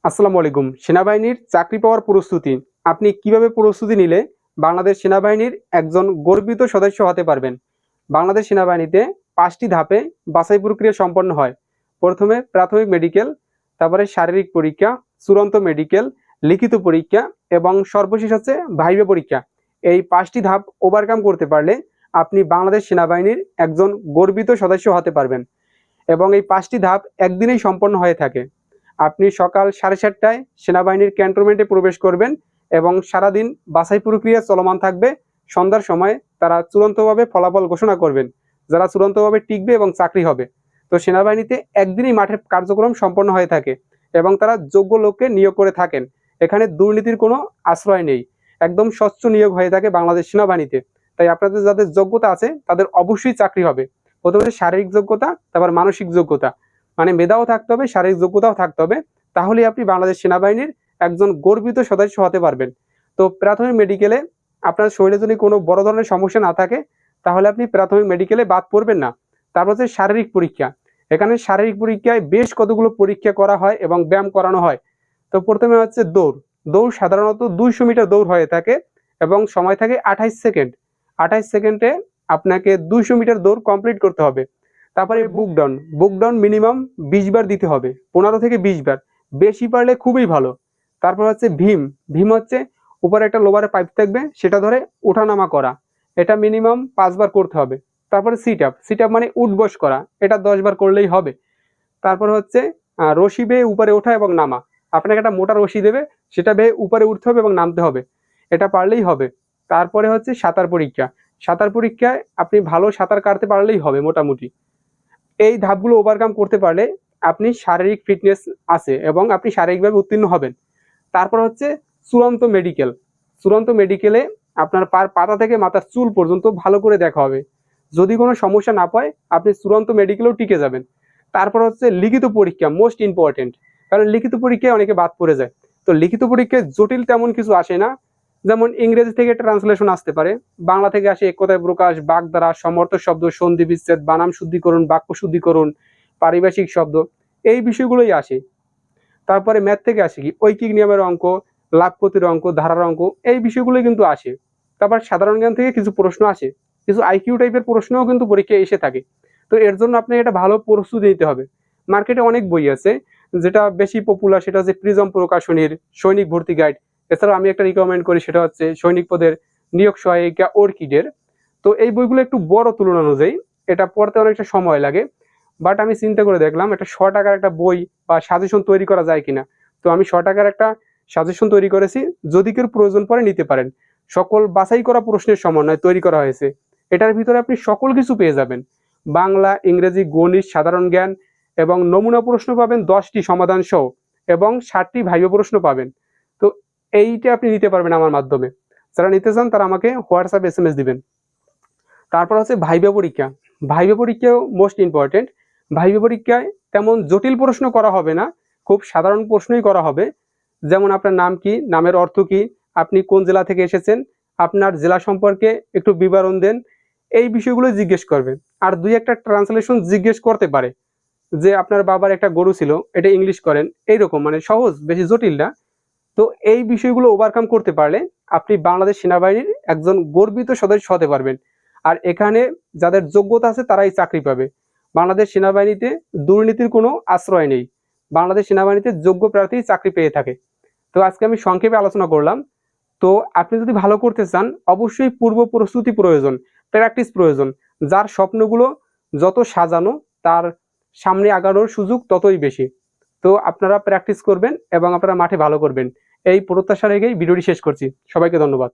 আসসালামু আলাইকুম। সেনাবাহিনীর চাকরি পাওয়ার প্রস্তুতি। আপনি কিভাবে প্রস্তুতি নিলে বাংলাদেশ সেনাবাহিনীর একজন গর্বিত সদস্য হতে পারবেন? বাংলাদেশ সেনাবাহিনীতে ৫টি ধাপে বাছাই প্রক্রিয়া সম্পন্ন হয়। প্রথমে প্রাথমিক মেডিকেল, তারপরে শারীরিক পরীক্ষা, চূড়ান্ত মেডিকেল, লিখিত পরীক্ষা এবং সর্বশেষ হচ্ছে ভাইভা পরীক্ষা। এই ৫টি ধাপ ওভারকাম করতে পারলে আপনি বাংলাদেশ সেনাবাহিনীর একজন গর্বিত সদস্য হতে পারবেন এবং এই ৫টি ধাপ একদিনেই সম্পন্ন হয়ে থাকে। আপনি সকাল 7:30টায় সেনাবাহিনীর ক্যান্টনমেন্টে প্রবেশ করবেন এবং সারাদিন বাছাই প্রক্রিয়া চলমান থাকবে। সন্ধ্যার সময় তারা চূড়ান্তভাবে ফলাফল ঘোষণা করবেন, যারা চূড়ান্তভাবে টিকবে এবং চাকরি হবে। তো সেনাবাহিনীতে একদিনই মাঠের কার্যক্রম সম্পন্ন হয়ে থাকে এবং তারা যোগ্য লোককে নিয়োগ করে থাকেন। এখানে দুর্নীতির কোনো আশ্রয় নেই, একদম স্বচ্ছ নিয়োগ হয়ে থাকে বাংলাদেশ সেনাবাহিনীতে। তাই আপনাদের যাদের যোগ্যতা আছে তাদের অবশ্যই চাকরি হবে। প্রথমে শারীরিক যোগ্যতা, তারপর মানসিক যোগ্যতা, মানে মেধাও থাকতে হবে, শারীরিক যোগ্যতাও থাকতে হবে। তাহলেই আপনি বাংলাদেশ সেনাবাহিনীর একজন গর্বিত সদস্য হতে পারবেন। তো প্রাথমিক মেডিকেলে আপনার শরীরে যদি কোনো বড় ধরনের সমস্যা না থাকে তাহলে আপনি প্রাথমিক মেডিকেলে বাদ পড়বেন না। তারপর হচ্ছে শারীরিক পরীক্ষা। এখানে শারীরিক পরীক্ষায় বেশ কতগুলো পরীক্ষা করা হয় এবং ব্যায়াম করানো হয়। তো প্রথমে হচ্ছে দৌড়। দৌড় সাধারণত 200 মিটার দৌড় হয়ে থাকে এবং সময় থাকে 28 সেকেন্ড। 28 সেকেন্ডে আপনাকে 200 মিটার দৌড় কমপ্লিট করতে হবে। তারপরে বুক ডাউন মিনিমাম 20 বার দিতে হবে, 15 থেকে 20 বার, বেশি পারলে খুবই ভালো। তারপর হচ্ছে ভীম হচ্ছে উপরে একটা লোবারের পাইপ থাকবে, সেটা ধরে ওঠানামা করা, এটা মিনিমাম 5 বার করতে হবে। তারপরে সিট আপ মানে উঠবস করা, এটা 10 বার করলেই হবে। তারপর হচ্ছে রশি বেয়ে উপরে ওঠা এবং নামা, আপনাকে একটা মোটা রশি দেবে, সেটা বেয়ে উপরে উঠতে হবে এবং নামতে হবে, এটা পারলেই হবে। তারপরে হচ্ছে সাঁতার পরীক্ষা। সাঁতার পরীক্ষায় আপনি ভালো সাঁতার কাটতে পারলেই হবে মোটামুটি। এই ধাপগুলো ওভারকাম করতে পারলে আপনি শারীরিক ফিটনেস আছে এবং আপনি শারীরিকভাবে উত্তীর্ণ হবেন। তারপর হচ্ছে চূড়ান্ত মেডিকেল। চূড়ান্ত মেডিকেলে আপনার পাতা থেকে মাথার চুল পর্যন্ত ভালো করে দেখা হবে। যদি কোনো সমস্যা না পায় আপনি চূড়ান্ত মেডিকেলেও টিকে যাবেন। তারপর হচ্ছে লিখিত পরীক্ষা, মোস্ট ইম্পর্টেন্ট, কারণ লিখিত পরীক্ষায় অনেকে বাদ পড়ে যায়। তো লিখিত পরীক্ষায় জটিল তেমন কিছু আসে না, যেমন ইংরেজি থেকে ট্রান্সলেশন আসতে পারে, বাংলা থেকে আসে এক কথায় প্রকাশ, বাগধারা, সমর্থক শব্দ, সন্ধি বিচ্ছেদ, বানাম শুদ্ধিকরণ, বাক্য শুদ্ধিকরণ, পারিভাষিক শব্দ, এই বিষয়গুলোই আসে। তারপরে ম্যাথ থেকে আসে কি ঐকিক নিয়মের অঙ্ক, লাভপতির অঙ্ক, ধারার অঙ্ক, এই বিষয়গুলোই কিন্তু আসে। তারপর সাধারণ জ্ঞান থেকে কিছু প্রশ্ন আসে, কিছু আইকিউ টাইপের প্রশ্নও কিন্তু পরীক্ষায় এসে থাকে। তো এর জন্য আপনাকে একটা ভালো প্রস্তুতি নিতে হবে। মার্কেটে অনেক বই আছে, যেটা বেশি পপুলার সেটা হচ্ছে প্রিজম প্রকাশনীর সৈনিক ভর্তি গাইড। এছাড়াও আমি একটা রিকমেন্ড করি, সেটা হচ্ছে সৈনিক পদের নিয়োগ সহায়িকা অর্কিডের। তো এই বইগুলো একটু বড় তুলনা অনুযায়ী, এটা পড়তে অনেকটা সময় লাগে। বাট আমি চিন্তা করে দেখলাম একটা 100 টাকার একটা বই বা সাজেশন তৈরি করা যায় কিনা। তো আমি 100 টাকার একটা সাজেশন তৈরি করেছি, যদি কেউ প্রয়োজন পড়ে নিতে পারেন। সকল বাছাই করা প্রশ্নের সমন্বয়ে তৈরি করা হয়েছে। এটার ভিতরে আপনি সকল কিছু পেয়ে যাবেন, বাংলা, ইংরেজি, গণিত, সাধারণ জ্ঞান এবং নমুনা প্রশ্ন পাবেন 10টি সমাধান সহ এবং 60টি ভাইভা প্রশ্ন পাবেন। তো এইটা আপনি নিতে পারবেন আমার মাধ্যমে। যারা নিতে চান তারা আমাকে হোয়াটসঅ্যাপ SMS দিবেন। তারপর হচ্ছে ভাইভা পরীক্ষা। ভাইভা পরীক্ষাও মোস্ট ইম্পর্টেন্ট। ভাইভা পরীক্ষায় তেমন জটিল প্রশ্ন করা হবে না, খুব সাধারণ প্রশ্নই করা হবে। যেমন আপনার নাম কি, নামের অর্থ কি, আপনি কোন জেলা থেকে এসেছেন, আপনার জেলা সম্পর্কে একটু বিবরণ দেন, এই বিষয়গুলো জিজ্ঞেস করবে। আর দুই একটা ট্রান্সলেশন জিজ্ঞেস করতে পারে, যে আপনার বাবার একটা গরু ছিল, এটা ইংলিশ করেন, এইরকম, মানে সহজ, বেশি জটিল না। তো এই বিষয়গুলো ওভারকাম করতে পারলে আপনি বাংলাদেশ সেনাবাহিনীর একজন গর্বিত সদস্য হতে পারবেন। আর এখানে যাদের যোগ্যতা আছে তারাই চাকরি পাবে। বাংলাদেশ সেনাবাহিনীতে দুর্নীতির কোনো আশ্রয় নেই। বাংলাদেশ সেনাবাহিনীতে যোগ্য প্রার্থী চাকরি পেয়ে থাকে। তো আজকে আমি সংক্ষেপে আলোচনা করলাম। তো আপনি যদি ভালো করতে চান অবশ্যই পূর্ব প্রস্তুতি প্রয়োজন, প্র্যাকটিস প্রয়োজন। যার স্বপ্নগুলো যত সাজানো, তার সামনে আগানোর সুযোগ ততই বেশি। তো আপনারা প্র্যাকটিস করবেন এবং আপনারা মাঠে ভালো করবেন, এই প্রত্যাশা রেখেই ভিডিওটি শেষ করছি। সবাইকে ধন্যবাদ।